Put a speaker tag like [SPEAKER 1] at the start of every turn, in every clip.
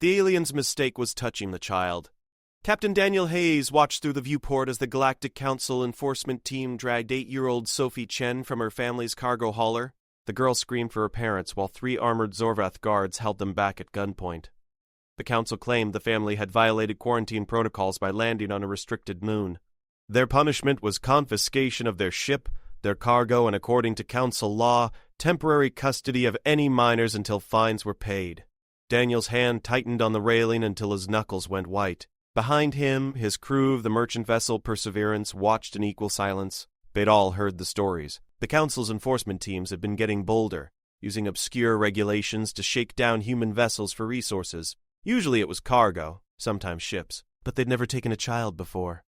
[SPEAKER 1] The alien's mistake was touching the child. Captain Daniel Hayes watched through the viewport as the Galactic Council enforcement team dragged 8-year-old Sophie Chen from her family's cargo hauler. The girl screamed for her parents while 3 armored Zorvath guards held them back at gunpoint. The council claimed the family had violated quarantine protocols by landing on a restricted moon. Their punishment was confiscation of their ship, their cargo, and according to council law, temporary custody of any minors until fines were paid. Daniel's hand tightened on the railing until his knuckles went white. Behind him, his crew of the merchant vessel Perseverance watched in equal silence. They'd all heard the stories. The council's enforcement teams had been getting bolder, using obscure regulations to shake down human vessels for resources. Usually it was cargo, sometimes ships, but they'd never taken a child before.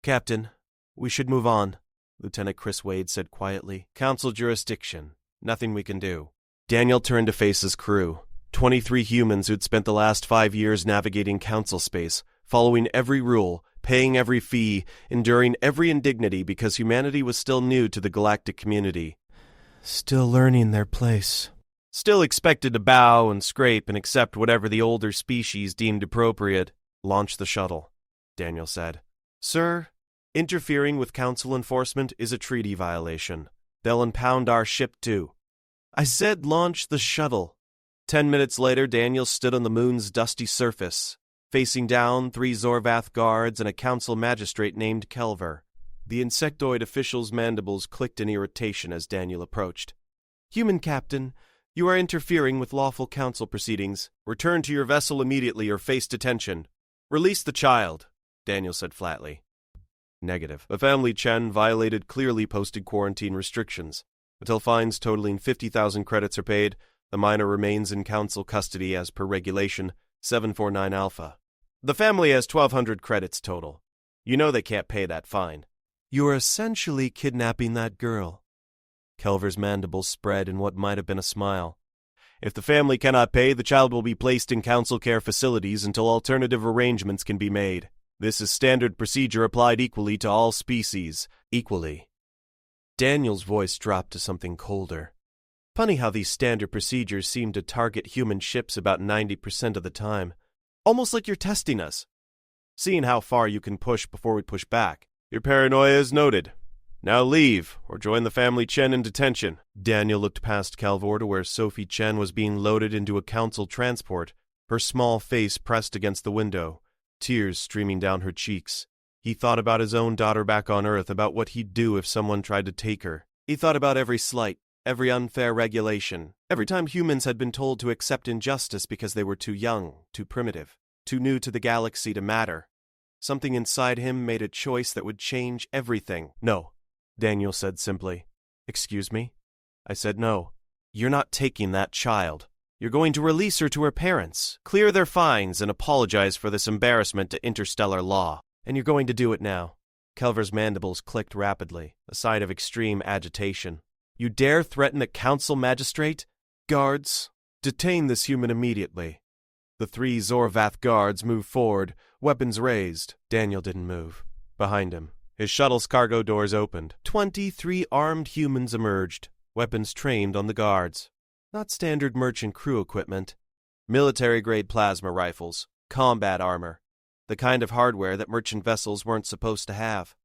[SPEAKER 1] "Captain, we should move on," Lieutenant Chris Wade said quietly. "Council jurisdiction. Nothing we can do." Daniel turned to face his crew. 23 humans who'd spent the last 5 years navigating council space, following every rule, paying every fee, enduring every indignity because humanity was still new to the galactic community. Still learning their place. Still expected to bow and scrape and accept whatever the older species deemed appropriate. "Launch the shuttle," Daniel said. "Sir, interfering with council enforcement is a treaty violation. They'll impound our ship too." "I said launch the shuttle." 10 minutes later, Daniel stood on the moon's dusty surface, facing down 3 Zorvath guards and a council magistrate named Kelver. The insectoid official's mandibles clicked in irritation as Daniel approached. "Human captain, you are interfering with lawful council proceedings. Return to your vessel immediately or face detention." "Release the child," Daniel said flatly. Negative. The family Chen violated clearly posted quarantine restrictions. Until fines totaling 50,000 credits are paid, the minor remains in council custody as per regulation 749 Alpha. The family has 1,200 credits total. You know they can't pay that fine. "You are essentially kidnapping that girl." Kelver's mandibles spread in what might have been a smile. "If the family cannot pay, the child will be placed in council care facilities until alternative arrangements can be made. This is standard procedure applied equally to all species. Equally." Daniel's voice dropped to something colder. "Funny how these standard procedures seem to target human ships about 90% of the time. Almost like you're testing us. Seeing how far you can push before we push back. Your paranoia is noted. Now leave, or join the family Chen in detention." Daniel looked past Calvor to where Sophie Chen was being loaded into a council transport, her small face pressed against the window, tears streaming down her cheeks. He thought about his own daughter back on Earth, about what he'd do if someone tried to take her. He thought about every slight, every unfair regulation, every time humans had been told to accept injustice because they were too young, too primitive, too new to the galaxy to matter. Something inside him made a choice that would change everything. "No," Daniel said simply. "Excuse me?" I said no. "You're not taking that child. You're going to release her to her parents, clear their fines, and apologize for this embarrassment to interstellar law. And you're going to do it now." Kelver's mandibles clicked rapidly, a sign of extreme agitation. "You dare threaten a council magistrate? Guards, detain this human immediately." The 3 Zorvath guards moved forward, weapons raised. Daniel didn't move. Behind him, his shuttle's cargo doors opened. 23 armed humans emerged, weapons trained on the guards. Not standard merchant crew equipment. Military-grade plasma rifles, combat armor, the kind of hardware that merchant vessels weren't supposed to have.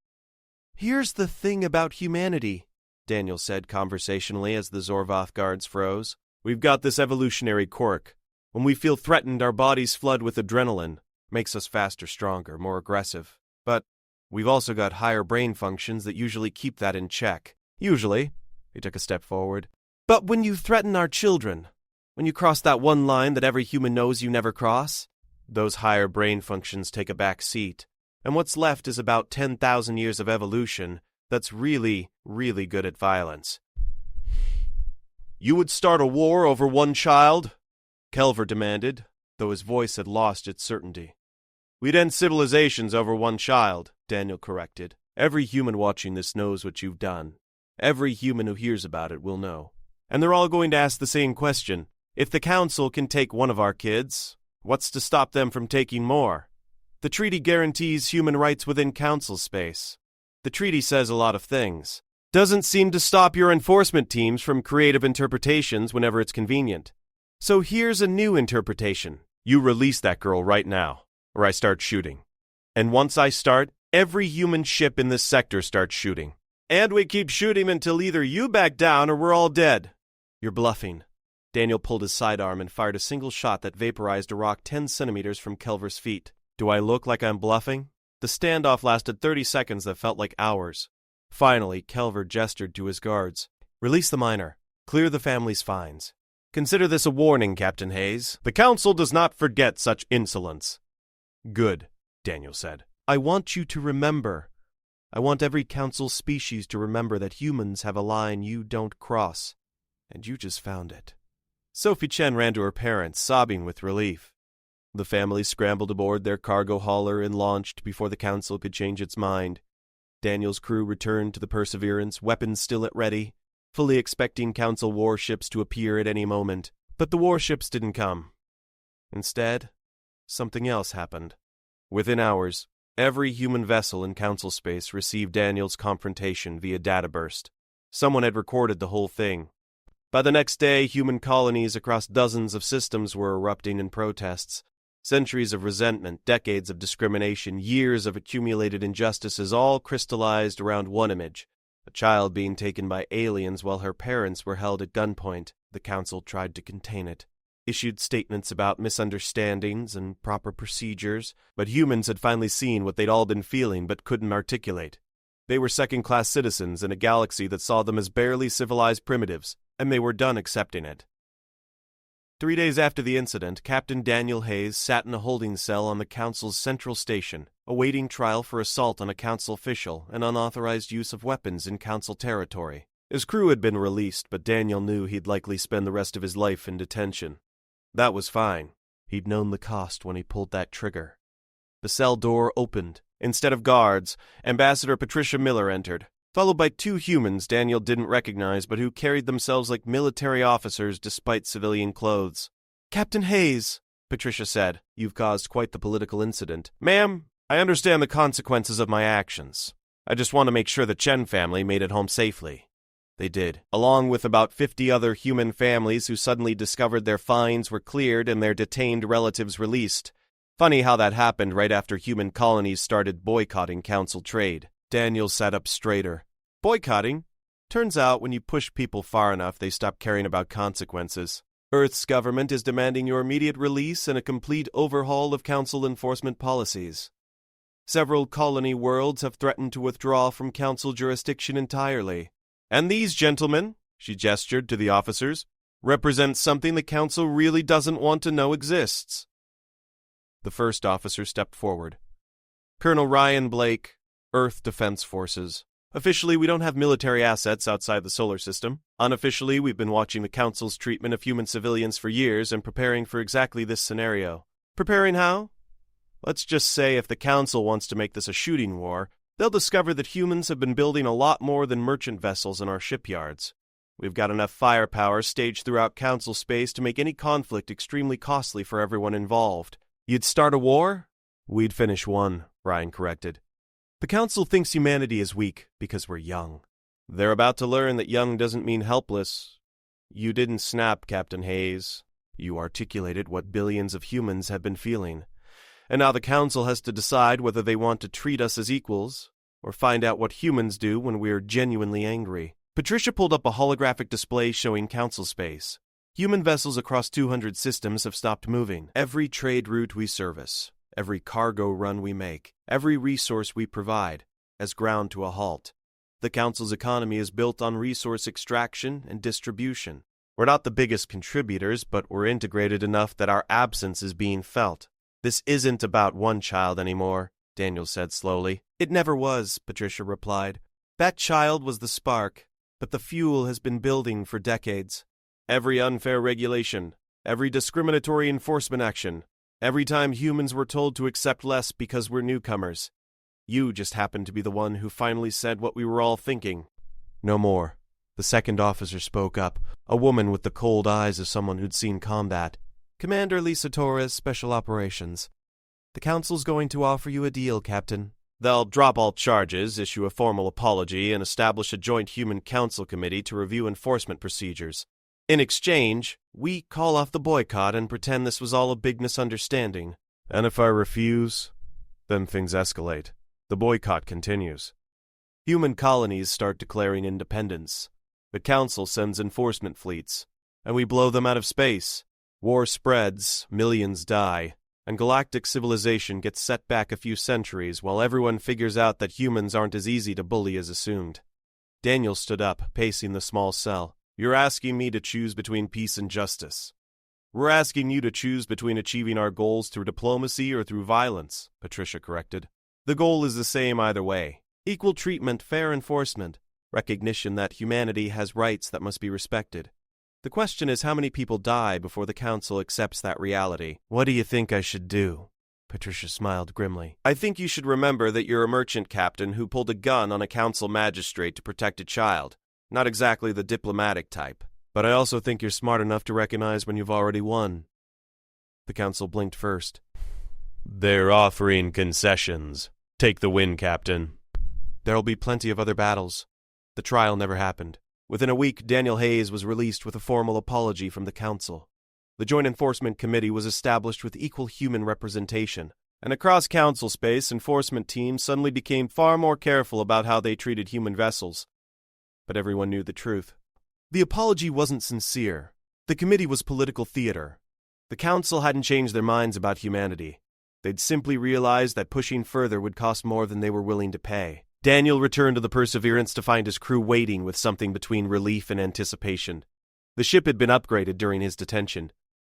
[SPEAKER 1] "Here's the thing about humanity," Daniel said conversationally as the Zorvath guards froze. "We've got this evolutionary quirk. When we feel threatened, our bodies flood with adrenaline. Makes us faster, stronger, more aggressive. But we've also got higher brain functions that usually keep that in check. Usually." He took a step forward. "But when you threaten our children, when you cross that one line that every human knows you never cross, those higher brain functions take a back seat. And what's left is about 10,000 years of evolution that's really, really good at violence." "You would start a war over one child?" Kelver demanded, though his voice had lost its certainty. "We'd end civilizations over one child," Daniel corrected. "Every human watching this knows what you've done. Every human who hears about it will know. And they're all going to ask the same question. If the council can take one of our kids, what's to stop them from taking more? The treaty guarantees human rights within council space. The treaty says a lot of things. Doesn't seem to stop your enforcement teams from creative interpretations whenever it's convenient. So here's a new interpretation. You release that girl right now, or I start shooting. And once I start, every human ship in this sector starts shooting. And we keep shooting until either you back down or we're all dead. You're bluffing. Daniel pulled his sidearm and fired a single shot that vaporized a rock 10 centimeters from Kelver's feet. Do I look like I'm bluffing? The standoff lasted 30 seconds that felt like hours. Finally, Kelver gestured to his guards. Release the miner. Clear the family's fines. Consider this a warning, Captain Hayes. The Council does not forget such insolence. Good, Daniel said. I want you to remember. I want every Council species to remember that humans have a line you don't cross. And you just found it. Sophie Chen ran to her parents, sobbing with relief. The family scrambled aboard their cargo hauler and launched before the Council could change its mind. Daniel's crew returned to the Perseverance, weapons still at ready, fully expecting Council warships to appear at any moment. But the warships didn't come. Instead, something else happened. Within hours, every human vessel in Council space received Daniel's confrontation via data burst. Someone had recorded the whole thing. By the next day, human colonies across dozens of systems were erupting in protests. Centuries of resentment, decades of discrimination, years of accumulated injustices all crystallized around one image. A child being taken by aliens while her parents were held at gunpoint. The Council tried to contain it. Issued statements about misunderstandings and proper procedures, but humans had finally seen what they'd all been feeling but couldn't articulate. They were second-class citizens in a galaxy that saw them as barely civilized primitives, and they were done accepting it. 3 days after the incident, Captain Daniel Hayes sat in a holding cell on the Council's central station, awaiting trial for assault on a Council official and unauthorized use of weapons in Council territory. His crew had been released, but Daniel knew he'd likely spend the rest of his life in detention. That was fine. He'd known the cost when he pulled that trigger. The cell door opened. Instead of guards, Ambassador Patricia Miller entered, followed by 2 humans Daniel didn't recognize but who carried themselves like military officers despite civilian clothes. Captain Hayes, Patricia said, you've caused quite the political incident. Ma'am, I understand the consequences of my actions. I just want to make sure the Chen family made it home safely. They did, along with about 50 other human families who suddenly discovered their fines were cleared and their detained relatives released. Funny how that happened right after human colonies started boycotting Council trade. Daniel sat up straighter. Boycotting? Turns out when you push people far enough, they stop caring about consequences. Earth's government is demanding your immediate release and a complete overhaul of Council enforcement policies. Several colony worlds have threatened to withdraw from Council jurisdiction entirely. And these gentlemen, she gestured to the officers, represent something the Council really doesn't want to know exists. The first officer stepped forward. Colonel Ryan Blake, Earth Defense Forces. Officially, we don't have military assets outside the solar system. Unofficially, we've been watching the Council's treatment of human civilians for years and preparing for exactly this scenario. Preparing how? Let's just say if the Council wants to make this a shooting war, they'll discover that humans have been building a lot more than merchant vessels in our shipyards. We've got enough firepower staged throughout Council space to make any conflict extremely costly for everyone involved. You'd start a war? We'd finish one, Ryan corrected. The Council thinks humanity is weak because we're young. They're about to learn that young doesn't mean helpless. You didn't snap, Captain Hayes. You articulated what billions of humans have been feeling. And now the Council has to decide whether they want to treat us as equals or find out what humans do when we're genuinely angry. Patricia pulled up a holographic display showing Council space. Human vessels across 200 systems have stopped moving. Every trade route we service, every cargo run we make, every resource we provide has ground to a halt. The Council's economy is built on resource extraction and distribution. We're not the biggest contributors, but we're integrated enough that our absence is being felt. This isn't about one child anymore, Daniel said slowly. It never was, Patricia replied. That child was the spark, but the fuel has been building for decades. Every unfair regulation, every discriminatory enforcement action, every time humans were told to accept less because we're newcomers. You just happened to be the one who finally said what we were all thinking. No more. The second officer spoke up, a woman with the cold eyes of someone who'd seen combat. Commander Lisa Torres, Special Operations. The Council's going to offer you a deal, Captain. They'll drop all charges, issue a formal apology, and establish a joint Human Council Committee to review enforcement procedures. In exchange, we call off the boycott and pretend this was all a big misunderstanding. And if I refuse, then things escalate. The boycott continues. Human colonies start declaring independence. The Council sends enforcement fleets, and we blow them out of space. War spreads, millions die, and galactic civilization gets set back a few centuries while everyone figures out that humans aren't as easy to bully as assumed. Daniel stood up, pacing the small cell. You're asking me to choose between peace and justice. We're asking you to choose between achieving our goals through diplomacy or through violence, Patricia corrected. The goal is the same either way. Equal treatment, fair enforcement, recognition that humanity has rights that must be respected. The question is how many people die before the Council accepts that reality. What do you think I should do? Patricia smiled grimly. I think you should remember that you're a merchant captain who pulled a gun on a council magistrate to protect a child. Not exactly the diplomatic type. But I also think you're smart enough to recognize when you've already won. The council blinked first. They're offering concessions. Take the win, Captain. There'll be plenty of other battles. The trial never happened. Within a week, Daniel Hayes was released with a formal apology from the council. The Joint Enforcement Committee was established with equal human representation, and across council space, enforcement teams suddenly became far more careful about how they treated human vessels. But everyone knew the truth. The apology wasn't sincere. The committee was political theater. The council hadn't changed their minds about humanity. They'd simply realized that pushing further would cost more than they were willing to pay. Daniel returned to the Perseverance to find his crew waiting with something between relief and anticipation. The ship had been upgraded during his detention.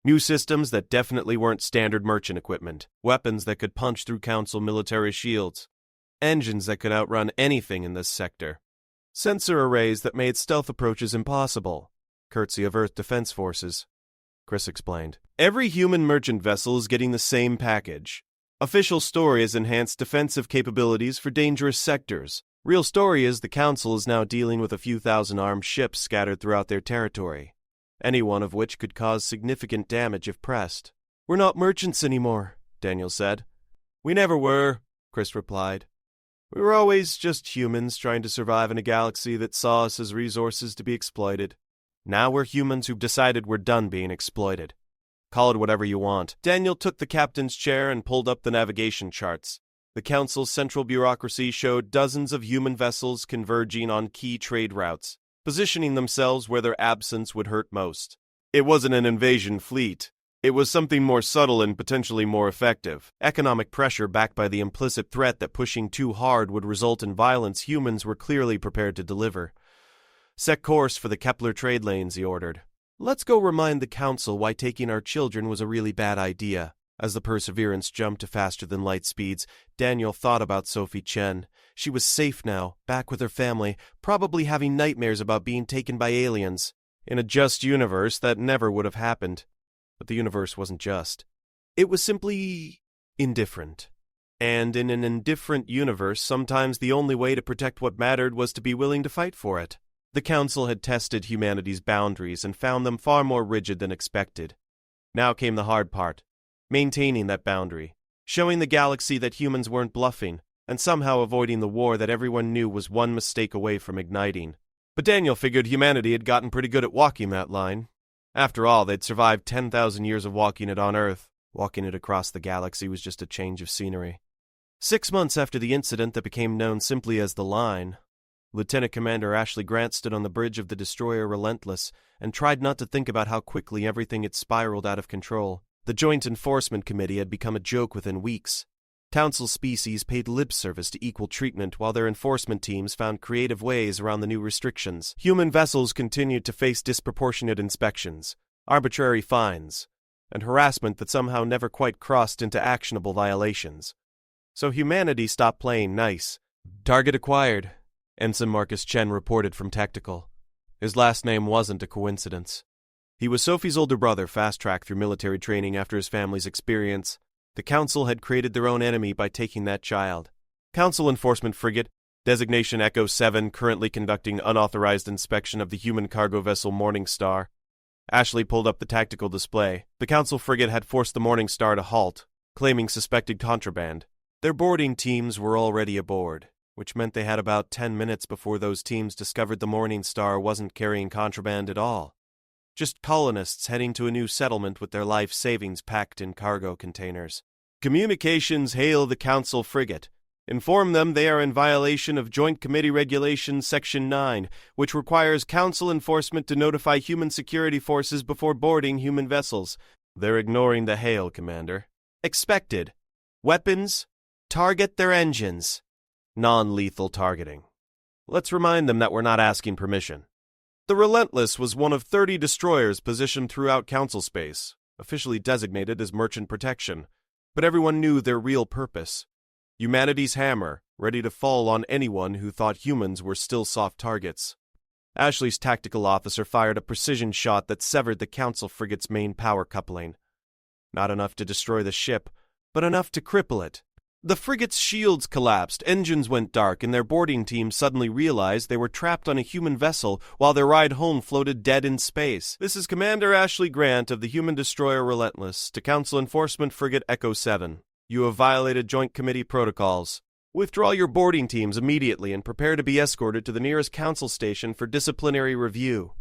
[SPEAKER 1] New systems that definitely weren't standard merchant equipment. Weapons that could punch through council military shields. Engines that could outrun anything in this sector. Sensor arrays that made stealth approaches impossible, courtesy of Earth Defense Forces. Chris explained. Every human merchant vessel is getting the same package. Official Story has enhanced defensive capabilities for dangerous sectors. Real story is the Council is now dealing with a few thousand armed ships scattered throughout their territory, any one of which could cause significant damage if pressed. We're not merchants anymore, Daniel said. We never were, Chris replied. We were always just humans trying to survive in a galaxy that saw us as resources to be exploited. Now we're humans who've decided we're done being exploited. Call it whatever you want. Daniel took the captain's chair and pulled up the navigation charts. The Council's central bureaucracy showed dozens of human vessels converging on key trade routes, positioning themselves where their absence would hurt most. It wasn't an invasion fleet. It was something more subtle and potentially more effective. Economic pressure backed by the implicit threat that pushing too hard would result in violence humans were clearly prepared to deliver. Set course for the Kepler trade lanes, he ordered. Let's go remind the Council why taking our children was a really bad idea. As the Perseverance jumped to faster-than-light speeds, Daniel thought about Sophie Chen. She was safe now, back with her family, probably having nightmares about being taken by aliens. In a just universe, that never would have happened. But the universe wasn't just. It was simply indifferent. And in an indifferent universe, sometimes the only way to protect what mattered was to be willing to fight for it. The Council had tested humanity's boundaries and found them far more rigid than expected. Now came the hard part, maintaining that boundary, showing the galaxy that humans weren't bluffing, and somehow avoiding the war that everyone knew was one mistake away from igniting. But Daniel figured humanity had gotten pretty good at walking that line. After all, they'd survived 10,000 years of walking it on Earth. Walking it across the galaxy was just a change of scenery. 6 months after the incident that became known simply as the Line, Lieutenant Commander Ashley Grant stood on the bridge of the destroyer Relentless and tried not to think about how quickly everything had spiraled out of control. The Joint Enforcement Committee had become a joke within weeks. Council species paid lip service to equal treatment while their enforcement teams found creative ways around the new restrictions. Human vessels continued to face disproportionate inspections, arbitrary fines, and harassment that somehow never quite crossed into actionable violations. So humanity stopped playing nice. Target acquired, Ensign Marcus Chen reported from Tactical. His last name wasn't a coincidence. He was Sophie's older brother, fast-tracked through military training after his family's experience. The Council had created their own enemy by taking that child. Council Enforcement Frigate, designation Echo 7, currently conducting unauthorized inspection of the human cargo vessel Morning Star. Ashley pulled up the tactical display. The Council frigate had forced the Morning Star to halt, claiming suspected contraband. Their boarding teams were already aboard, which meant they had about 10 minutes before those teams discovered the Morning Star wasn't carrying contraband at all. Just colonists heading to a new settlement with their life savings packed in cargo containers. Communications hail the Council frigate. Inform them they are in violation of Joint Committee Regulations Section 9, which requires Council enforcement to notify human security forces before boarding human vessels. They're ignoring the hail, Commander. Expected. Weapons. Target their engines. Non-lethal targeting. Let's remind them that we're not asking permission. The Relentless was one of 30 destroyers positioned throughout Council space, officially designated as merchant protection, but everyone knew their real purpose. Humanity's hammer, ready to fall on anyone who thought humans were still soft targets. Ashley's tactical officer fired a precision shot that severed the Council frigate's main power coupling. Not enough to destroy the ship, but enough to cripple it. The frigate's shields collapsed, engines went dark, and their boarding team suddenly realized they were trapped on a human vessel while their ride home floated dead in space. This is Commander Ashley Grant of the human destroyer Relentless to Council Enforcement Frigate Echo 7. You have violated Joint Committee protocols. Withdraw your boarding teams immediately and prepare to be escorted to the nearest Council station for disciplinary review.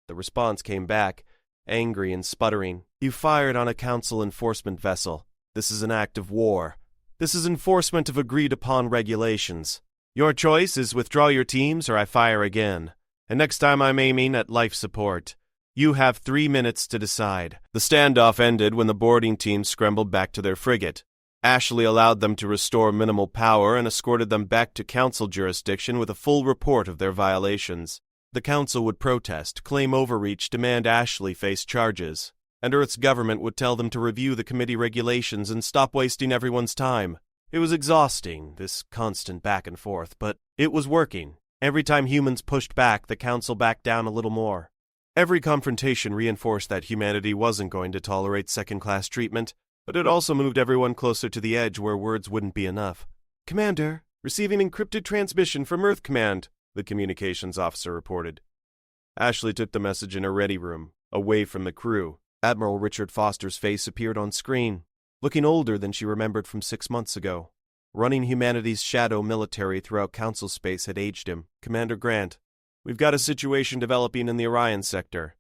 [SPEAKER 1] The response came back, angry and sputtering. You fired on a Council enforcement vessel. This is an act of war. This is enforcement of agreed-upon regulations. Your choice is withdraw your teams or I fire again. And next time I'm aiming at life support. You have 3 minutes to decide. The standoff ended when the boarding team scrambled back to their frigate. Ashley allowed them to restore minimal power and escorted them back to Council jurisdiction with a full report of their violations. The Council would protest, claim overreach, demand Ashley face charges, and Earth's government would tell them to review the committee regulations and stop wasting everyone's time. It was exhausting, this constant back and forth, but it was working. Every time humans pushed back, the Council backed down a little more. Every confrontation reinforced that humanity wasn't going to tolerate second-class treatment, but it also moved everyone closer to the edge where words wouldn't be enough. Commander, receiving encrypted transmission from Earth Command, the communications officer reported. Ashley took the message in her ready room, away from the crew. Admiral Richard Foster's face appeared on screen, looking older than she remembered from 6 months ago. Running humanity's shadow military throughout Council space had aged him. Commander Grant, we've got a situation developing in the Orion sector.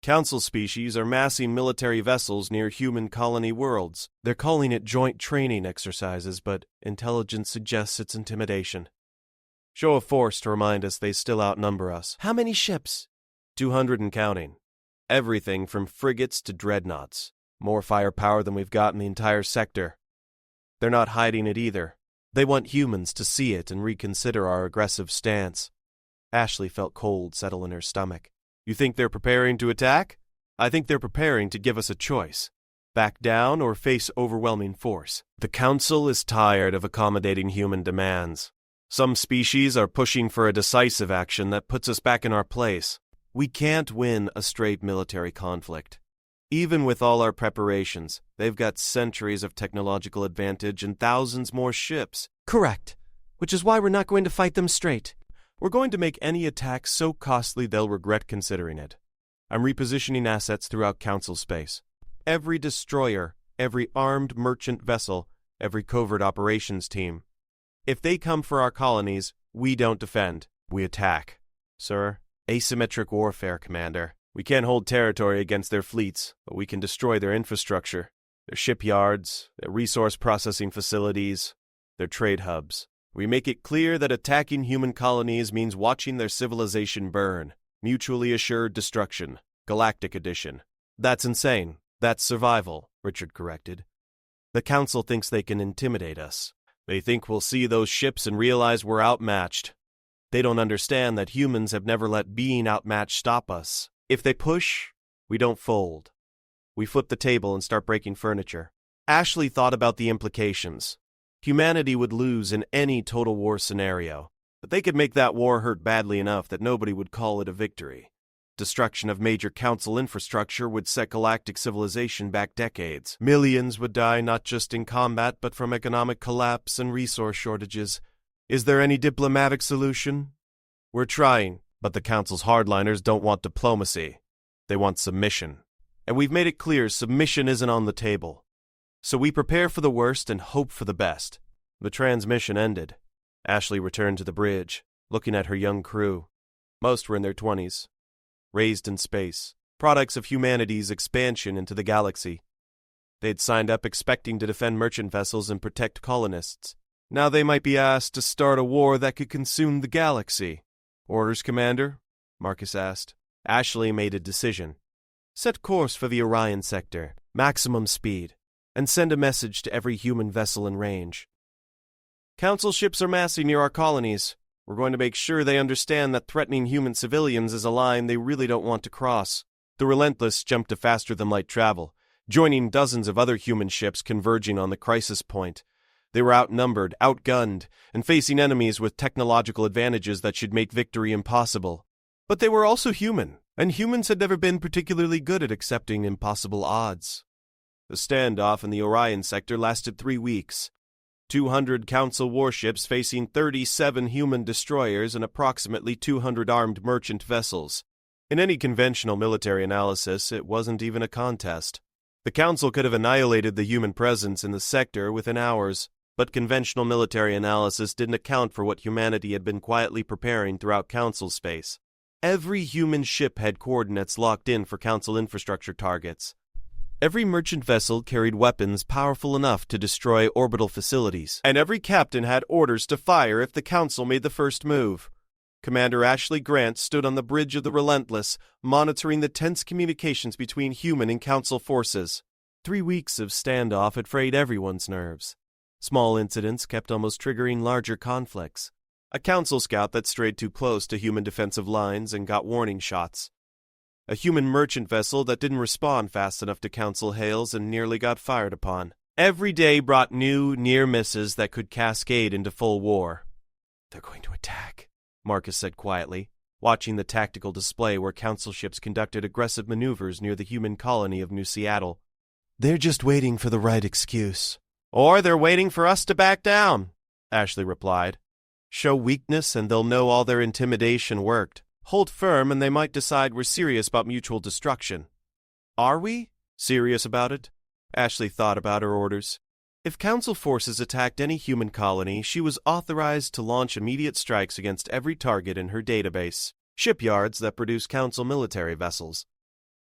[SPEAKER 1] Council species are massing military vessels near human colony worlds. They're calling it joint training exercises, but intelligence suggests it's intimidation. Show of force to remind us they still outnumber us. How many ships? 200 and counting. Everything from frigates to dreadnoughts. More firepower than we've got in the entire sector. They're not hiding it either. They want humans to see it and reconsider our aggressive stance. Ashley felt cold settle in her stomach. You think they're preparing to attack? I think they're preparing to give us a choice. Back down or face overwhelming force. The Council is tired of accommodating human demands. Some species are pushing for a decisive action that puts us back in our place. We can't win a straight military conflict. Even with all our preparations, they've got centuries of technological advantage and thousands more ships. Correct. Which is why we're not going to fight them straight. We're going to make any attack so costly they'll regret considering it. I'm repositioning assets throughout Council space. Every destroyer, every armed merchant vessel, every covert operations team. If they come for our colonies, we don't defend, we attack. Sir, asymmetric warfare, Commander. We can't hold territory against their fleets, but we can destroy their infrastructure, their shipyards, their resource processing facilities, their trade hubs. We make it clear that attacking human colonies means watching their civilization burn. Mutually assured destruction. Galactic edition. That's insane. That's survival, Richard corrected. The Council thinks they can intimidate us. They think we'll see those ships and realize we're outmatched. They don't understand that humans have never let being outmatched stop us. If they push, we don't fold. We flip the table and start breaking furniture. Ashley thought about the implications. Humanity would lose in any total war scenario, but they could make that war hurt badly enough that nobody would call it a victory. Destruction of major Council infrastructure would set galactic civilization back decades. Millions would die not just in combat, but from economic collapse and resource shortages. Is there any diplomatic solution? We're trying, but the Council's hardliners don't want diplomacy. They want submission. And we've made it clear submission isn't on the table. So we prepare for the worst and hope for the best. The transmission ended. Ashley returned to the bridge, looking at her young crew. Most were in their 20s. Raised in space, products of humanity's expansion into the galaxy. They'd signed up expecting to defend merchant vessels and protect colonists. Now they might be asked to start a war that could consume the galaxy. Orders, Commander? Marcus asked. Ashley made a decision. Set course for the Orion sector, maximum speed, and send a message to every human vessel in range. Council ships are massing near our colonies. We're going to make sure they understand that threatening human civilians is a line they really don't want to cross. The Relentless jumped to faster-than-light travel, joining dozens of other human ships converging on the crisis point. They were outnumbered, outgunned, and facing enemies with technological advantages that should make victory impossible. But they were also human, and humans had never been particularly good at accepting impossible odds. The standoff in the Orion sector lasted 3 weeks. 200 Council warships facing 37 human destroyers and approximately 200 armed merchant vessels. In any conventional military analysis, it wasn't even a contest. The Council could have annihilated the human presence in the sector within hours, but conventional military analysis didn't account for what humanity had been quietly preparing throughout Council space. Every human ship had coordinates locked in for Council infrastructure targets. Every merchant vessel carried weapons powerful enough to destroy orbital facilities, and every captain had orders to fire if the Council made the first move. Commander Ashley Grant stood on the bridge of the Relentless, monitoring the tense communications between human and Council forces. 3 weeks of standoff had frayed everyone's nerves. Small incidents kept almost triggering larger conflicts. A Council scout that strayed too close to human defensive lines and got warning shots. A human merchant vessel that didn't respond fast enough to Council hails and nearly got fired upon. Every day brought new near misses that could cascade into full war. They're going to attack, Marcus said quietly, watching the tactical display where Council ships conducted aggressive maneuvers near the human colony of New Seattle. They're just waiting for the right excuse. Or they're waiting for us to back down, Ashley replied. Show weakness and they'll know all their intimidation worked. Hold firm and they might decide we're serious about mutual destruction. Are we serious about it? Ashley thought about her orders. If Council forces attacked any human colony, she was authorized to launch immediate strikes against every target in her database. Shipyards that produce Council military vessels.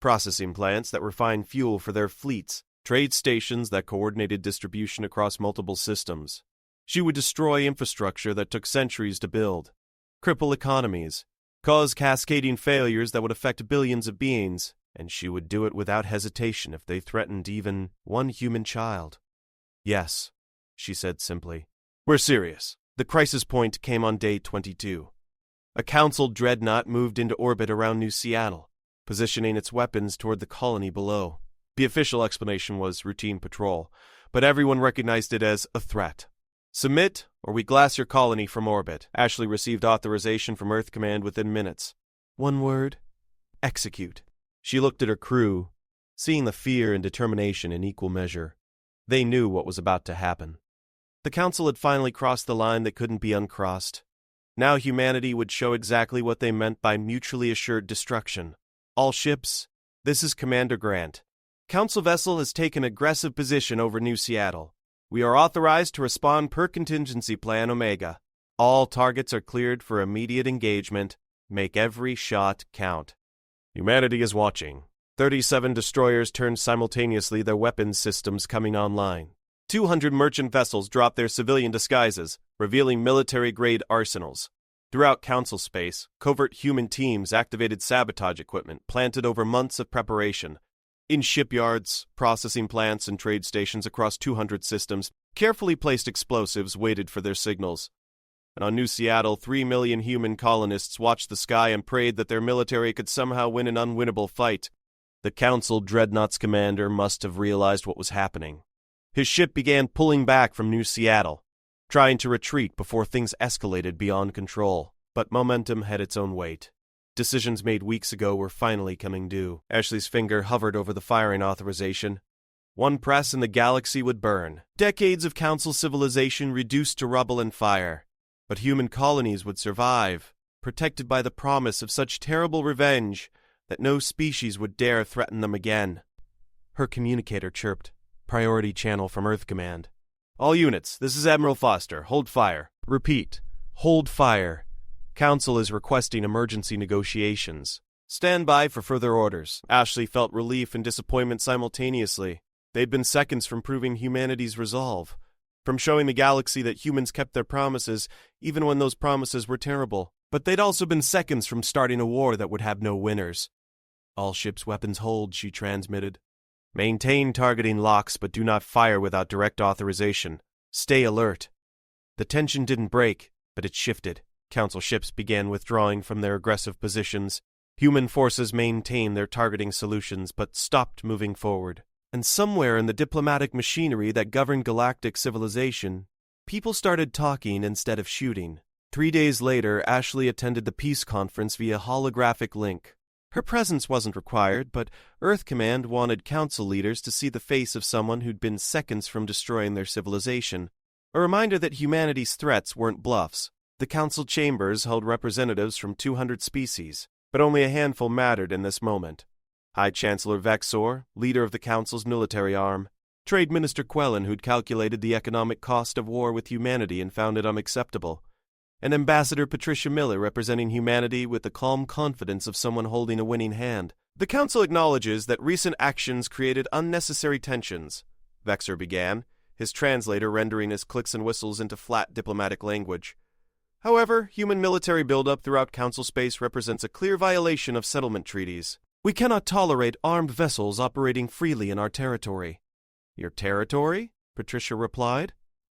[SPEAKER 1] Processing plants that refined fuel for their fleets. Trade stations that coordinated distribution across multiple systems. She would destroy infrastructure that took centuries to build. Cripple economies. Cause cascading failures that would affect billions of beings, and she would do it without hesitation if they threatened even one human child. Yes, she said simply. We're serious. The crisis point came on day 22. A Council dreadnought moved into orbit around New Seattle, positioning its weapons toward the colony below. The official explanation was routine patrol, but everyone recognized it as a threat. Submit, or we glass your colony from orbit. Ashley received authorization from Earth Command within minutes. One word: execute. She looked at her crew, seeing the fear and determination in equal measure. They knew what was about to happen. The Council had finally crossed the line that couldn't be uncrossed. Now humanity would show exactly what they meant by mutually assured destruction. All ships, this is Commander Grant. Council vessel has taken aggressive position over New Seattle. We are authorized to respond per contingency plan Omega. All targets are cleared for immediate engagement. Make every shot count. Humanity is watching. 37 destroyers turned simultaneously, their weapons systems coming online. 200 merchant vessels dropped their civilian disguises, revealing military-grade arsenals. Throughout Council space, covert human teams activated sabotage equipment planted over months of preparation. In shipyards, processing plants, and trade stations across 200 systems, carefully placed explosives waited for their signals. And on New Seattle, 3 million human colonists watched the sky and prayed that their military could somehow win an unwinnable fight. The Council Dreadnought's commander must have realized what was happening. His ship began pulling back from New Seattle, trying to retreat before things escalated beyond control. But momentum had its own weight. Decisions made weeks ago were finally coming due. Ashley's finger hovered over the firing authorization. One press and the galaxy would burn. Decades of Council civilization reduced to rubble and fire. But human colonies would survive, protected by the promise of such terrible revenge that no species would dare threaten them again. Her communicator chirped. Priority channel from Earth Command. All units, this is Admiral Foster. Hold fire. Repeat. Hold fire. Council is requesting emergency negotiations. Stand by for further orders. Ashley felt relief and disappointment simultaneously. They'd been seconds from proving humanity's resolve, from showing the galaxy that humans kept their promises, even when those promises were terrible. But they'd also been seconds from starting a war that would have no winners. All ships' weapons hold, she transmitted. Maintain targeting locks, but do not fire without direct authorization. Stay alert. The tension didn't break, but it shifted. Council ships began withdrawing from their aggressive positions. Human forces maintained their targeting solutions, but stopped moving forward. And somewhere in the diplomatic machinery that governed galactic civilization, people started talking instead of shooting. 3 days later, Ashley attended the peace conference via holographic link. Her presence wasn't required, but Earth Command wanted council leaders to see the face of someone who'd been seconds from destroying their civilization. A reminder that humanity's threats weren't bluffs. The council chambers held representatives from 200 species, but only a handful mattered in this moment. High Chancellor Vexor, leader of the council's military arm, Trade Minister Quellen, who'd calculated the economic cost of war with humanity and found it unacceptable, and Ambassador Patricia Miller, representing humanity with the calm confidence of someone holding a winning hand. The council acknowledges that recent actions created unnecessary tensions, Vexor began, his translator rendering his clicks and whistles into flat diplomatic language. However, human military buildup throughout council space represents a clear violation of settlement treaties. We cannot tolerate armed vessels operating freely in our territory. Your territory? Patricia replied.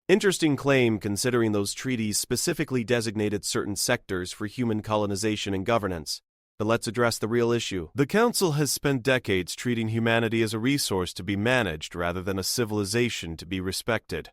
[SPEAKER 1] Interesting claim, considering those treaties specifically designated certain sectors for human colonization and governance. But let's address the real issue. The Council has spent decades treating humanity as a resource to be managed rather than a civilization to be respected.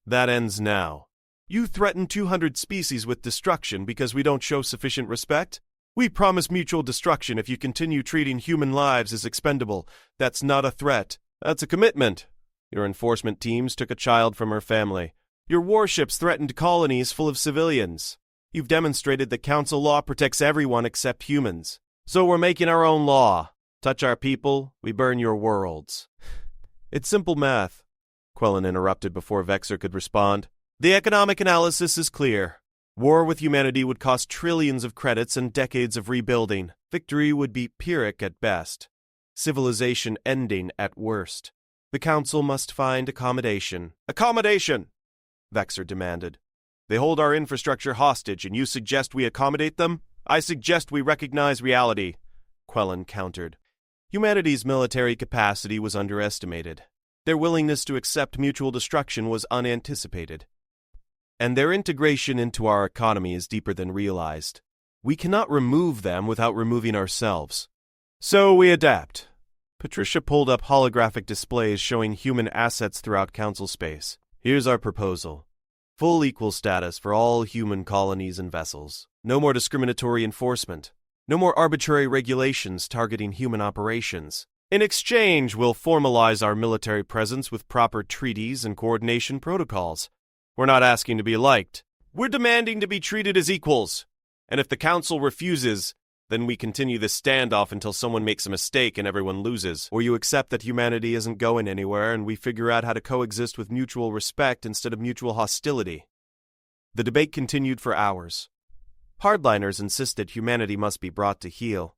[SPEAKER 1] That ends now. You threaten 200 species with destruction because we don't show sufficient respect? We promise mutual destruction if you continue treating human lives as expendable. That's not a threat. That's a commitment. Your enforcement teams took a child from her family. Your warships threatened colonies full of civilians. You've demonstrated that council law protects everyone except humans. So we're making our own law. Touch our people, we burn your worlds. It's simple math, Quellen interrupted before Vexor could respond. The economic analysis is clear. War with humanity would cost trillions of credits and decades of rebuilding. Victory would be Pyrrhic at best. Civilization ending at worst. The council must find accommodation. Accommodation! Vexor demanded. They hold our infrastructure hostage, and you suggest we accommodate them? I suggest we recognize reality, Quellen countered. Humanity's military capacity was underestimated. Their willingness to accept mutual destruction was unanticipated. And their integration into our economy is deeper than realized. We cannot remove them without removing ourselves. So we adapt. Patricia pulled up holographic displays showing human assets throughout council space. Here's our proposal. Full equal status for all human colonies and vessels. No more discriminatory enforcement. No more arbitrary regulations targeting human operations. In exchange, we'll formalize our military presence with proper treaties and coordination protocols. We're not asking to be liked. We're demanding to be treated as equals. And if the council refuses, then we continue this standoff until someone makes a mistake and everyone loses. Or you accept that humanity isn't going anywhere and we figure out how to coexist with mutual respect instead of mutual hostility. The debate continued for hours. Hardliners insisted humanity must be brought to heel.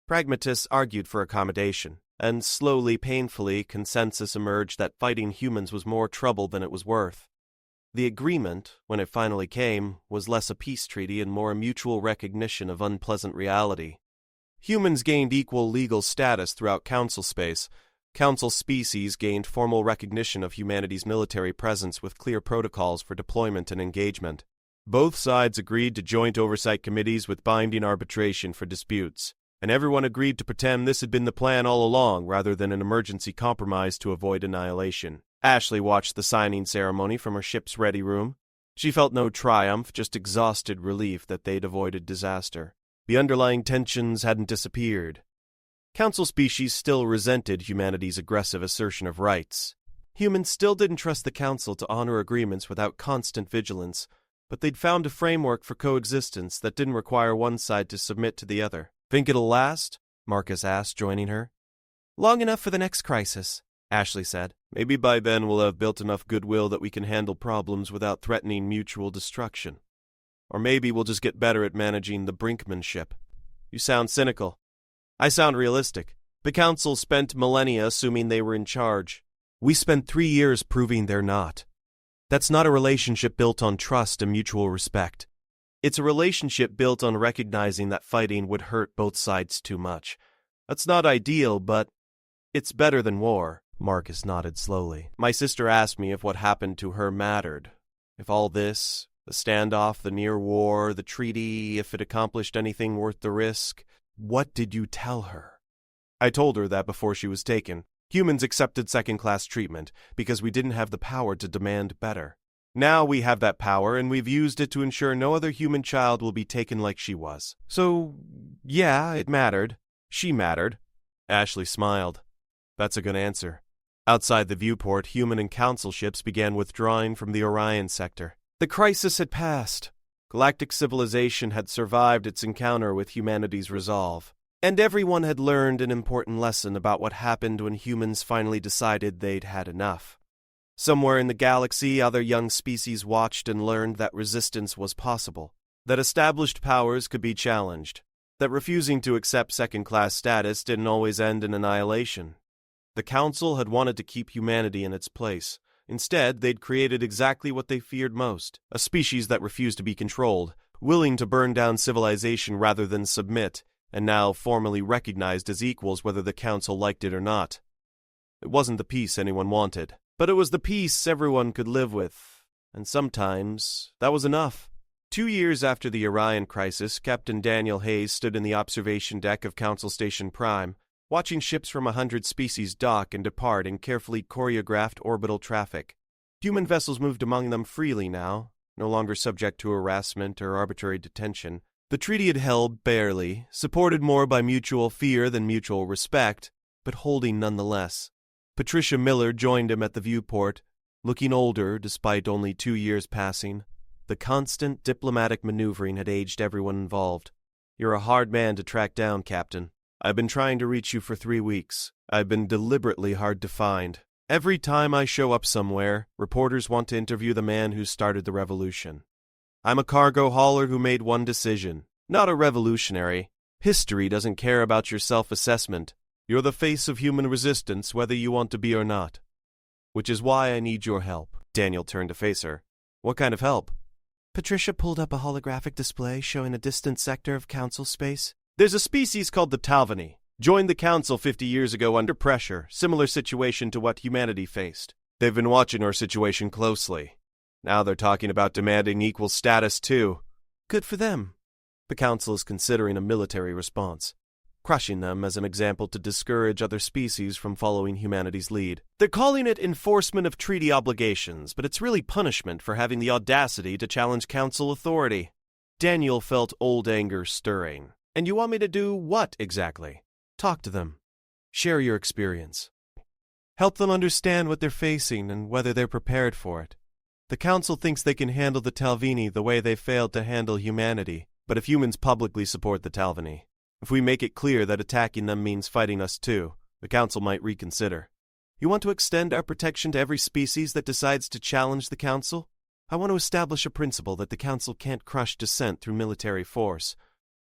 [SPEAKER 1] Pragmatists argued for accommodation. And slowly, painfully, consensus emerged that fighting humans was more trouble than it was worth. The agreement, when it finally came, was less a peace treaty and more a mutual recognition of unpleasant reality. Humans gained equal legal status throughout council space. Council species gained formal recognition of humanity's military presence with clear protocols for deployment and engagement. Both sides agreed to joint oversight committees with binding arbitration for disputes, and everyone agreed to pretend this had been the plan all along rather than an emergency compromise to avoid annihilation. Ashley watched the signing ceremony from her ship's ready room. She felt no triumph, just exhausted relief that they'd avoided disaster. The underlying tensions hadn't disappeared. Council species still resented humanity's aggressive assertion of rights. Humans still didn't trust the Council to honor agreements without constant vigilance, but they'd found a framework for coexistence that didn't require one side to submit to the other. Think it'll last? Marcus asked, joining her. Long enough for the next crisis, Ashley said. Maybe by then we'll have built enough goodwill that we can handle problems without threatening mutual destruction. Or maybe we'll just get better at managing the brinkmanship. You sound cynical. I sound realistic. The Council spent millennia assuming they were in charge. We spent 3 years proving they're not. That's not a relationship built on trust and mutual respect. It's a relationship built on recognizing that fighting would hurt both sides too much. That's not ideal, but it's better than war. Marcus nodded slowly. My sister asked me if what happened to her mattered. If all this, the standoff, the near war, the treaty, if it accomplished anything worth the risk. What did you tell her? I told her that before she was taken, humans accepted second-class treatment because we didn't have the power to demand better. Now we have that power, and we've used it to ensure no other human child will be taken like she was. So, yeah, it mattered. She mattered. Ashley smiled. That's a good answer. Outside the viewport, human and council ships began withdrawing from the Orion sector. The crisis had passed. Galactic civilization had survived its encounter with humanity's resolve. And everyone had learned an important lesson about what happened when humans finally decided they'd had enough. Somewhere in the galaxy, other young species watched and learned that resistance was possible, that established powers could be challenged, that refusing to accept second-class status didn't always end in annihilation. The Council had wanted to keep humanity in its place. Instead, they'd created exactly what they feared most, a species that refused to be controlled, willing to burn down civilization rather than submit, and now formally recognized as equals whether the Council liked it or not. It wasn't the peace anyone wanted, but it was the peace everyone could live with, and sometimes that was enough. 2 years after the Orion crisis, Captain Daniel Hayes stood in the observation deck of Council Station Prime, watching ships from 100 species dock and depart in carefully choreographed orbital traffic. Human vessels moved among them freely now, no longer subject to harassment or arbitrary detention. The treaty had held barely, supported more by mutual fear than mutual respect, but holding nonetheless. Patricia Miller joined him at the viewport, looking older despite only 2 years passing. The constant diplomatic maneuvering had aged everyone involved. You're a hard man to track down, Captain. I've been trying to reach you for 3 weeks. I've been deliberately hard to find. Every time I show up somewhere, reporters want to interview the man who started the revolution. I'm a cargo hauler who made one decision, not a revolutionary. History doesn't care about your self-assessment. You're the face of human resistance, whether you want to be or not. Which is why I need your help. Daniel turned to face her. What kind of help? Patricia pulled up a holographic display showing a distant sector of Council space. There's a species called the Talvani. Joined the Council 50 years ago under pressure, similar situation to what humanity faced. They've been watching our situation closely. Now they're talking about demanding equal status too. Good for them. The Council is considering a military response, crushing them as an example to discourage other species from following humanity's lead. They're calling it enforcement of treaty obligations, but it's really punishment for having the audacity to challenge Council authority. Daniel felt old anger stirring. And you want me to do what exactly? Talk to them. Share your experience. Help them understand what they're facing and whether they're prepared for it. The Council thinks they can handle the Talvini the way they failed to handle humanity. But if humans publicly support the Talvini, if we make it clear that attacking them means fighting us too, the Council might reconsider. You want to extend our protection to every species that decides to challenge the Council? I want to establish a principle that the Council can't crush dissent through military force.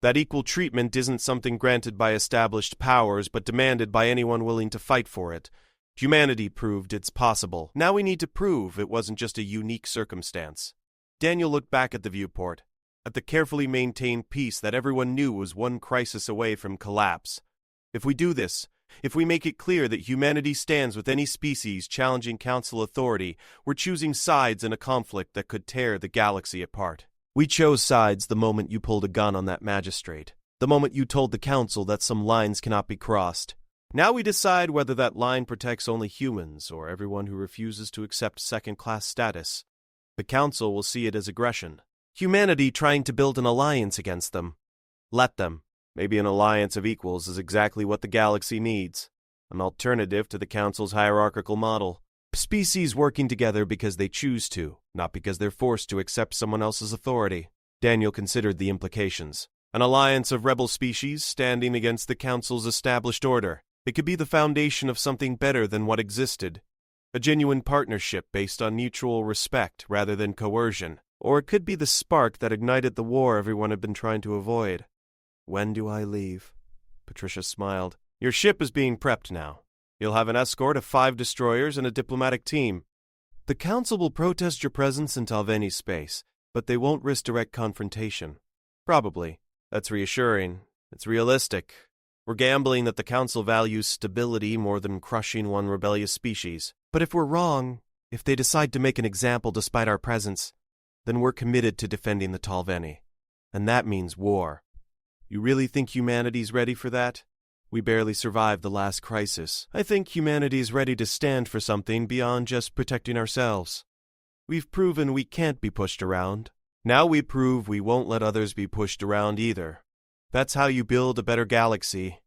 [SPEAKER 1] That equal treatment isn't something granted by established powers, but demanded by anyone willing to fight for it. Humanity proved it's possible. Now we need to prove it wasn't just a unique circumstance. Daniel looked back at the viewport, at the carefully maintained peace that everyone knew was one crisis away from collapse. If we do this, if we make it clear that humanity stands with any species challenging Council authority, we're choosing sides in a conflict that could tear the galaxy apart. We chose sides the moment you pulled a gun on that magistrate, the moment you told the Council that some lines cannot be crossed. Now we decide whether that line protects only humans or everyone who refuses to accept second-class status. The Council will see it as aggression. Humanity trying to build an alliance against them. Let them. Maybe an alliance of equals is exactly what the galaxy needs. An alternative to the Council's hierarchical model. Species working together because they choose to, not because they're forced to accept someone else's authority. Daniel considered the implications. An alliance of rebel species standing against the Council's established order. It could be the foundation of something better than what existed. A genuine partnership based on mutual respect rather than coercion. Or it could be the spark that ignited the war everyone had been trying to avoid. When do I leave? Patricia smiled. Your ship is being prepped now. You'll have an escort of 5 destroyers and a diplomatic team. The Council will protest your presence in Talveni space, but they won't risk direct confrontation. Probably. That's reassuring. It's realistic. We're gambling that the Council values stability more than crushing one rebellious species. But if we're wrong, if they decide to make an example despite our presence, then we're committed to defending the Talveni. And that means war. You really think humanity's ready for that? We barely survived the last crisis. I think humanity's ready to stand for something beyond just protecting ourselves. We've proven we can't be pushed around. Now we prove we won't let others be pushed around either. That's how you build a better galaxy.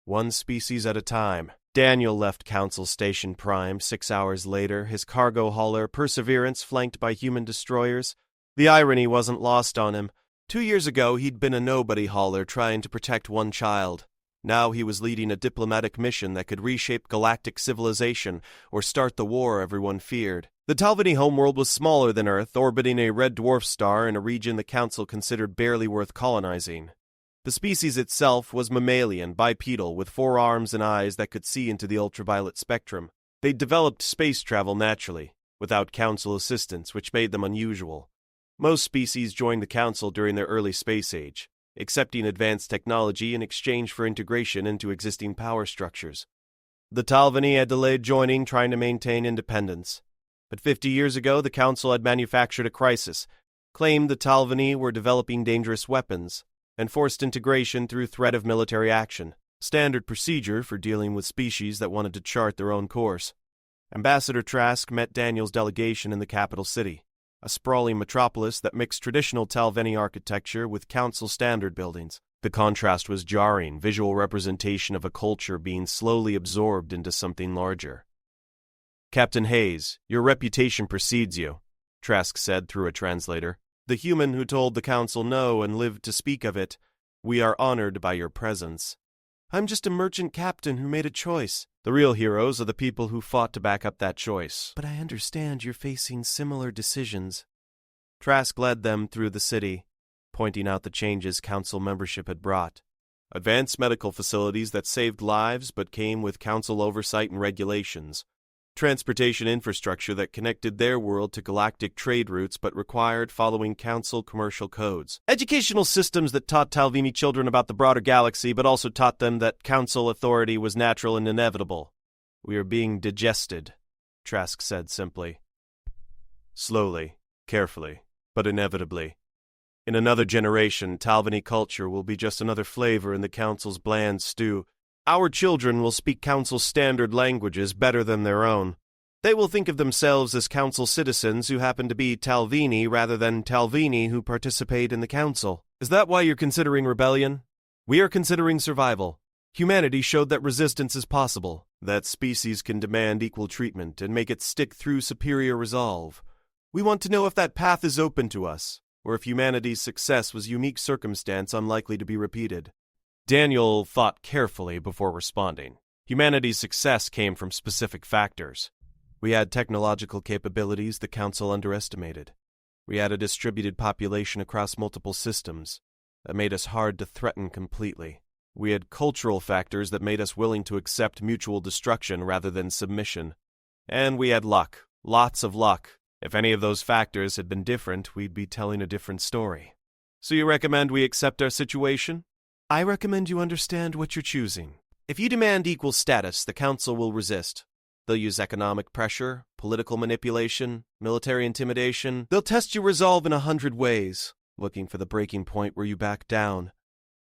[SPEAKER 1] One species at a time. Daniel left Council Station Prime 6 hours later, his cargo hauler Perseverance flanked by human destroyers. The irony wasn't lost on him. 2 years ago, he'd been a nobody hauler trying to protect one child. Now he was leading a diplomatic mission that could reshape galactic civilization or start the war everyone feared. The Talveni homeworld was smaller than Earth, orbiting a red dwarf star in a region the Council considered barely worth colonizing. The species itself was mammalian, bipedal, with 4 arms and eyes that could see into the ultraviolet spectrum. They'd developed space travel naturally, without Council assistance, which made them unusual. Most species joined the Council during their early space age, accepting advanced technology in exchange for integration into existing power structures. The Talveni had delayed joining, trying to maintain independence. But 50 years ago, the Council had manufactured a crisis, claimed the Talveni were developing dangerous weapons, and forced integration through threat of military action, standard procedure for dealing with species that wanted to chart their own course. Ambassador Trask met Daniel's delegation in the capital city, a sprawling metropolis that mixed traditional Talveni architecture with Council standard buildings. The contrast was jarring, visual representation of a culture being slowly absorbed into something larger. Captain Hayes, your reputation precedes you, Trask said through a translator. The human who told the Council no and lived to speak of it. We are honored by your presence. I'm just a merchant captain who made a choice. The real heroes are the people who fought to back up that choice. But I understand you're facing similar decisions. Trask led them through the city, pointing out the changes Council membership had brought. Advanced medical facilities that saved lives but came with Council oversight and regulations. Transportation infrastructure that connected their world to galactic trade routes but required following Council commercial codes. Educational systems that taught Talveni children about the broader galaxy but also taught them that Council authority was natural and inevitable. We are being digested, Trask said simply. Slowly, carefully, but inevitably. In another generation, Talveni culture will be just another flavor in the Council's bland stew. Our children will speak Council standard languages better than their own. They will think of themselves as Council citizens who happen to be Talveni rather than Talveni who participate in the Council. Is that why you're considering rebellion? We are considering survival. Humanity showed that resistance is possible, that species can demand equal treatment and make it stick through superior resolve. We want to know if that path is open to us, or if humanity's success was unique circumstance unlikely to be repeated. Daniel thought carefully before responding. Humanity's success came from specific factors. We had technological capabilities the Council underestimated. We had a distributed population across multiple systems that made us hard to threaten completely. We had cultural factors that made us willing to accept mutual destruction rather than submission. And we had luck, lots of luck. If any of those factors had been different, we'd be telling a different story. So you recommend we accept our situation? I recommend you understand what you're choosing. If you demand equal status, the Council will resist. They'll use economic pressure, political manipulation, military intimidation. They'll test your resolve in 100 ways, looking for the breaking point where you back down.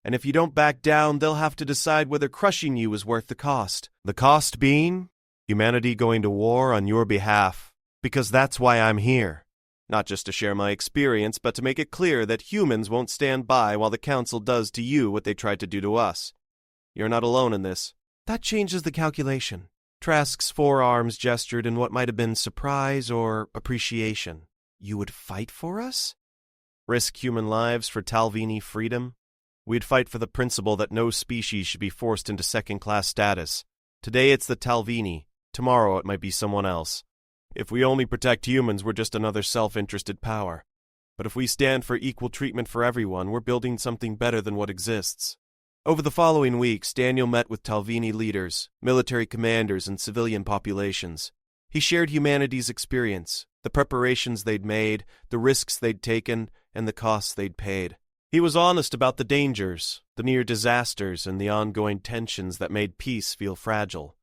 [SPEAKER 1] And if you don't back down, they'll have to decide whether crushing you is worth the cost. The cost being humanity going to war on your behalf. Because that's why I'm here. Not just to share my experience, but to make it clear that humans won't stand by while the Council does to you what they tried to do to us. You're not alone in this. That changes the calculation. Trask's forearms gestured in what might have been surprise or appreciation. You would fight for us? Risk human lives for Talveni freedom? We'd fight for the principle that no species should be forced into second-class status. Today it's the Talveni. Tomorrow it might be someone else. If we only protect humans, we're just another self-interested power. But if we stand for equal treatment for everyone, we're building something better than what exists. Over the following weeks, Daniel met with Talvini leaders, military commanders, and civilian populations. He shared humanity's experience, the preparations they'd made, the risks they'd taken, and the costs they'd paid. He was honest about the dangers, the near disasters, and the ongoing tensions that made peace feel fragile.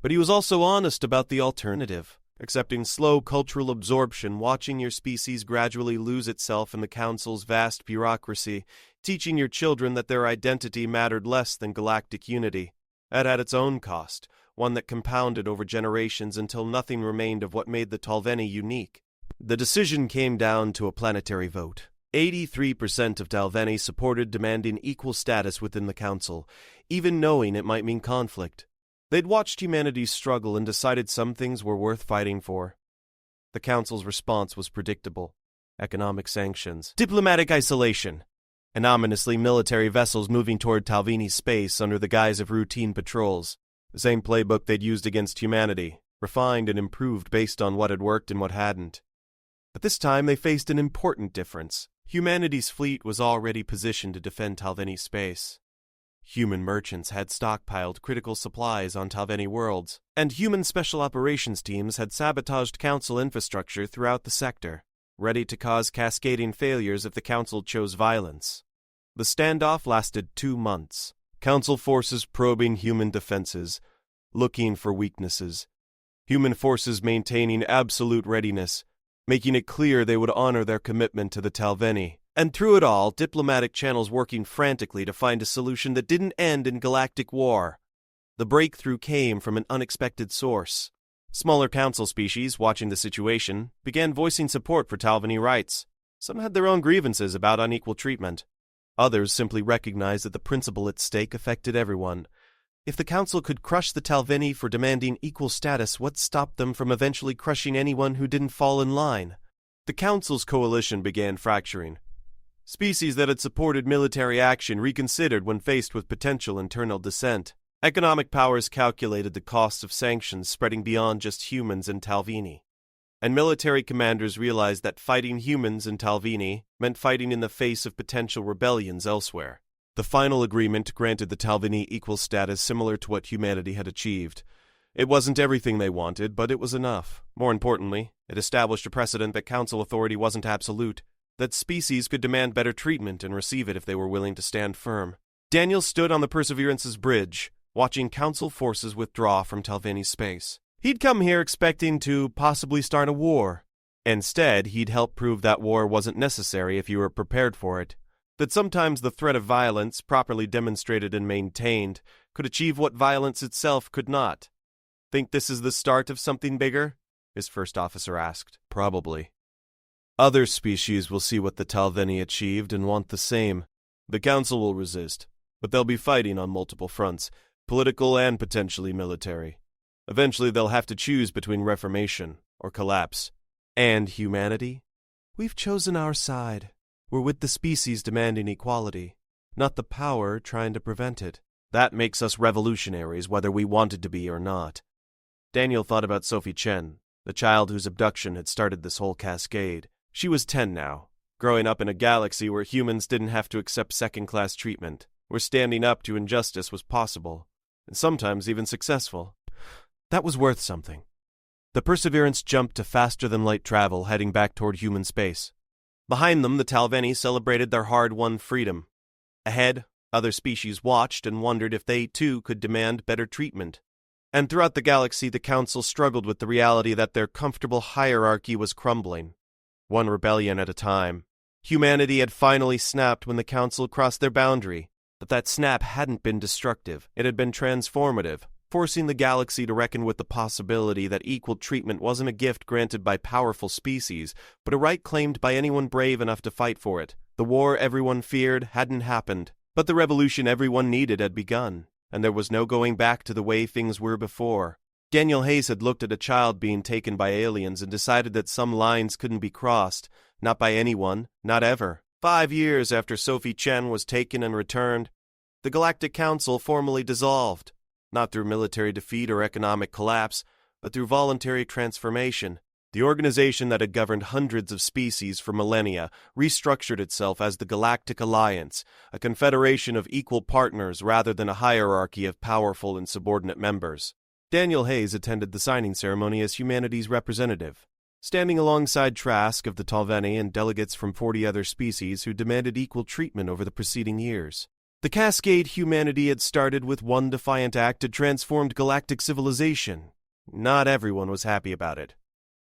[SPEAKER 1] But he was also honest about the alternative, accepting slow cultural absorption, watching your species gradually lose itself in the Council's vast bureaucracy, teaching your children that their identity mattered less than galactic unity. That had its own cost, one that compounded over generations until nothing remained of what made the Talveni unique. The decision came down to a planetary vote. 83% of Talveni supported demanding equal status within the Council, even knowing it might mean conflict. They'd watched humanity struggle and decided some things were worth fighting for. The Council's response was predictable. Economic sanctions, diplomatic isolation, and ominously military vessels moving toward Talvini space under the guise of routine patrols. The same playbook they'd used against humanity, refined and improved based on what had worked and what hadn't. But this time they faced an important difference. Humanity's fleet was already positioned to defend Talveni space. Human merchants had stockpiled critical supplies on Talveni worlds, and human special operations teams had sabotaged Council infrastructure throughout the sector, ready to cause cascading failures if the Council chose violence. The standoff lasted 2 months. Council forces probing human defenses, looking for weaknesses. Human forces maintaining absolute readiness, making it clear they would honor their commitment to the Talveni. And through it all, diplomatic channels working frantically to find a solution that didn't end in galactic war. The breakthrough came from an unexpected source. Smaller council species, watching the situation, began voicing support for Talveni rights. Some had their own grievances about unequal treatment. Others simply recognized that the principle at stake affected everyone. If the Council could crush the Talveni for demanding equal status, what stopped them from eventually crushing anyone who didn't fall in line? The Council's coalition began fracturing. Species that had supported military action reconsidered when faced with potential internal dissent. Economic powers calculated the costs of sanctions spreading beyond just humans and Talvini. And military commanders realized that fighting humans in Talvini meant fighting in the face of potential rebellions elsewhere. The final agreement granted the Talvini equal status similar to what humanity had achieved. It wasn't everything they wanted, but it was enough. More importantly, it established a precedent that Council authority wasn't absolute, that species could demand better treatment and receive it if they were willing to stand firm. Daniel stood on the Perseverance's bridge, watching Council forces withdraw from Talveni space. He'd come here expecting to possibly start a war. Instead, he'd help prove that war wasn't necessary if you were prepared for it. That sometimes the threat of violence, properly demonstrated and maintained, could achieve what violence itself could not. Think this is the start of something bigger? His first officer asked. Probably. Other species will see what the Talveni achieved and want the same. The Council will resist, but they'll be fighting on multiple fronts, political and potentially military. Eventually they'll have to choose between reformation or collapse. And humanity? We've chosen our side. We're with the species demanding equality, not the power trying to prevent it. That makes us revolutionaries, whether we wanted to be or not. Daniel thought about Sophie Chen, the child whose abduction had started this whole cascade. She was 10 now, growing up in a galaxy where humans didn't have to accept second-class treatment, where standing up to injustice was possible, and sometimes even successful. That was worth something. The Perseverance jumped to faster-than-light travel, heading back toward human space. Behind them, the Talveni celebrated their hard-won freedom. Ahead, other species watched and wondered if they, too, could demand better treatment. And throughout the galaxy, the Council struggled with the reality that their comfortable hierarchy was crumbling, one rebellion at a time. Humanity had finally snapped when the Council crossed their boundary, but that snap hadn't been destructive. It had been transformative, forcing the galaxy to reckon with the possibility that equal treatment wasn't a gift granted by powerful species, but a right claimed by anyone brave enough to fight for it. The war everyone feared hadn't happened, but the revolution everyone needed had begun, and there was no going back to the way things were before. Daniel Hayes had looked at a child being taken by aliens and decided that some lines couldn't be crossed, not by anyone, not ever. 5 years after Sophie Chen was taken and returned, the Galactic Council formally dissolved. Not through military defeat or economic collapse, but through voluntary transformation. The organization that had governed hundreds of species for millennia restructured itself as the Galactic Alliance, a confederation of equal partners rather than a hierarchy of powerful and subordinate members. Daniel Hayes attended the signing ceremony as humanity's representative, standing alongside Trask of the Talveni and delegates from 40 other species who demanded equal treatment over the preceding years. The cascade humanity had started with one defiant act that transformed galactic civilization. Not everyone was happy about it.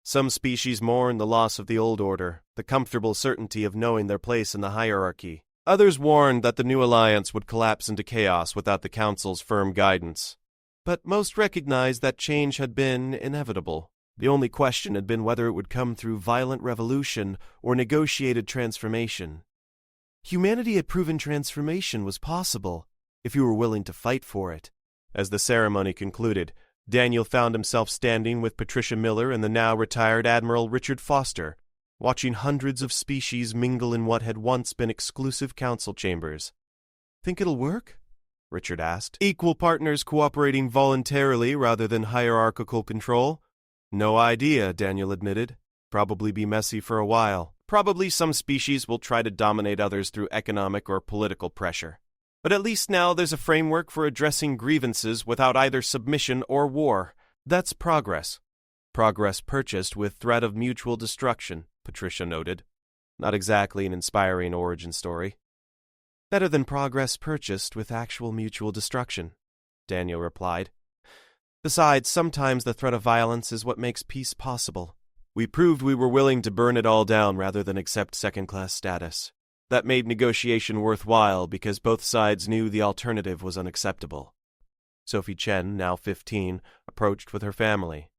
[SPEAKER 1] Some species mourned the loss of the old order, the comfortable certainty of knowing their place in the hierarchy. Others warned that the new alliance would collapse into chaos without the Council's firm guidance. But most recognized that change had been inevitable. The only question had been whether it would come through violent revolution or negotiated transformation. Humanity had proven transformation was possible, if you were willing to fight for it. As the ceremony concluded, Daniel found himself standing with Patricia Miller and the now-retired Admiral Richard Foster, watching hundreds of species mingle in what had once been exclusive council chambers. "Think it'll work?" Richard asked. "Equal partners cooperating voluntarily rather than hierarchical control?" "No idea," Daniel admitted. "Probably be messy for a while. Probably some species will try to dominate others through economic or political pressure. But at least now there's a framework for addressing grievances without either submission or war. That's progress." "Progress purchased with threat of mutual destruction," Patricia noted. Not exactly an inspiring origin story. "Better than progress purchased with actual mutual destruction," Daniel replied. "Besides, sometimes the threat of violence is what makes peace possible. We proved we were willing to burn it all down rather than accept second-class status. That made negotiation worthwhile because both sides knew the alternative was unacceptable." Sophie Chen, now 15, approached with her family.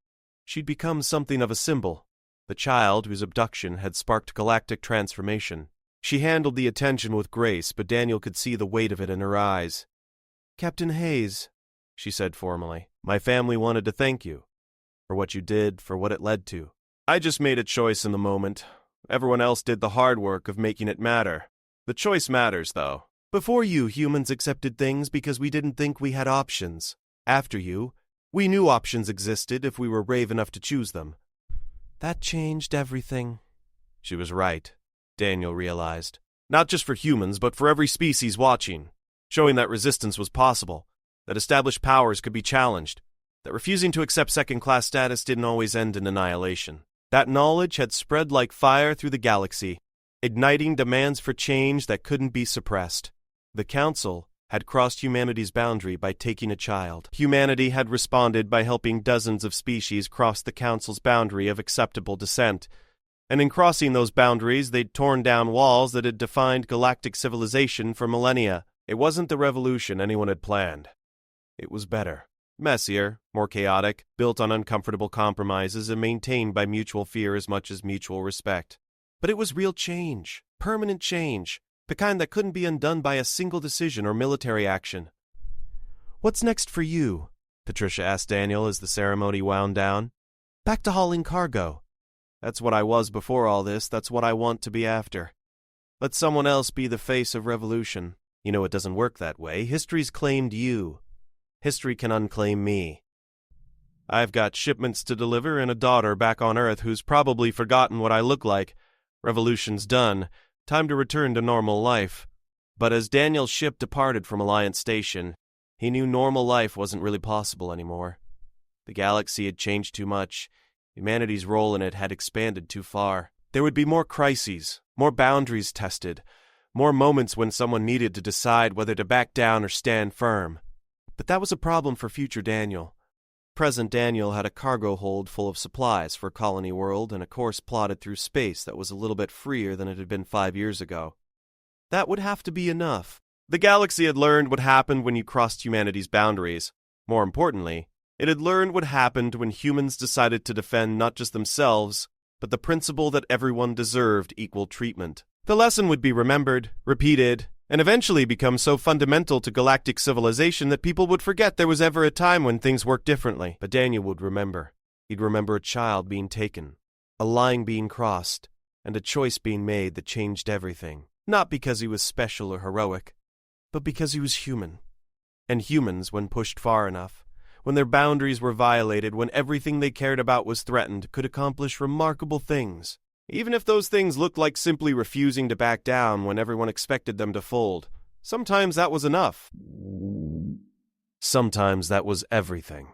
[SPEAKER 1] She'd become something of a symbol, the child whose abduction had sparked galactic transformation. She handled the attention with grace, but Daniel could see the weight of it in her eyes. "Captain Hayes," she said formally, "my family wanted to thank you. For what you did, for what it led to. I just made a choice in the moment. Everyone else did the hard work of making it matter. The choice matters, though. Before you, humans accepted things because we didn't think we had options. After you, we knew options existed if we were brave enough to choose them. That changed everything." She was right, Daniel realized. Not just for humans, but for every species watching. Showing that resistance was possible, that established powers could be challenged, that refusing to accept second-class status didn't always end in annihilation. That knowledge had spread like fire through the galaxy, igniting demands for change that couldn't be suppressed. The Council had crossed humanity's boundary by taking a child. Humanity had responded by helping dozens of species cross the Council's boundary of acceptable descent. And in crossing those boundaries, they'd torn down walls that had defined galactic civilization for millennia. It wasn't the revolution anyone had planned. It was better. Messier, more chaotic, built on uncomfortable compromises and maintained by mutual fear as much as mutual respect. But it was real change, permanent change, the kind that couldn't be undone by a single decision or military action. "What's next for you?" Patricia asked Daniel as the ceremony wound down. "Back to hauling cargo." "That's what I was before all this, that's what I want to be after. Let someone else be the face of revolution. You know it doesn't work that way. History's claimed you. History can unclaim me. I've got shipments to deliver and a daughter back on Earth who's probably forgotten what I look like. Revolution's done. Time to return to normal life." But as Daniel's ship departed from Alliance Station, he knew normal life wasn't really possible anymore. The galaxy had changed too much. Humanity's role in it had expanded too far. There would be more crises, more boundaries tested, more moments when someone needed to decide whether to back down or stand firm. But that was a problem for future Daniel. Present Daniel had a cargo hold full of supplies for Colony World and a course plotted through space that was a little bit freer than it had been 5 years ago. That would have to be enough. The galaxy had learned what happened when you crossed humanity's boundaries. More importantly, it had learned what happened when humans decided to defend not just themselves, but the principle that everyone deserved equal treatment. The lesson would be remembered, repeated, and eventually become so fundamental to galactic civilization that people would forget there was ever a time when things worked differently. But Daniel would remember. He'd remember a child being taken, a line being crossed, and a choice being made that changed everything. Not because he was special or heroic, but because he was human. And humans, when pushed far enough, when their boundaries were violated, when everything they cared about was threatened, could accomplish remarkable things. Even if those things looked like simply refusing to back down when everyone expected them to fold, sometimes that was enough. Sometimes that was everything.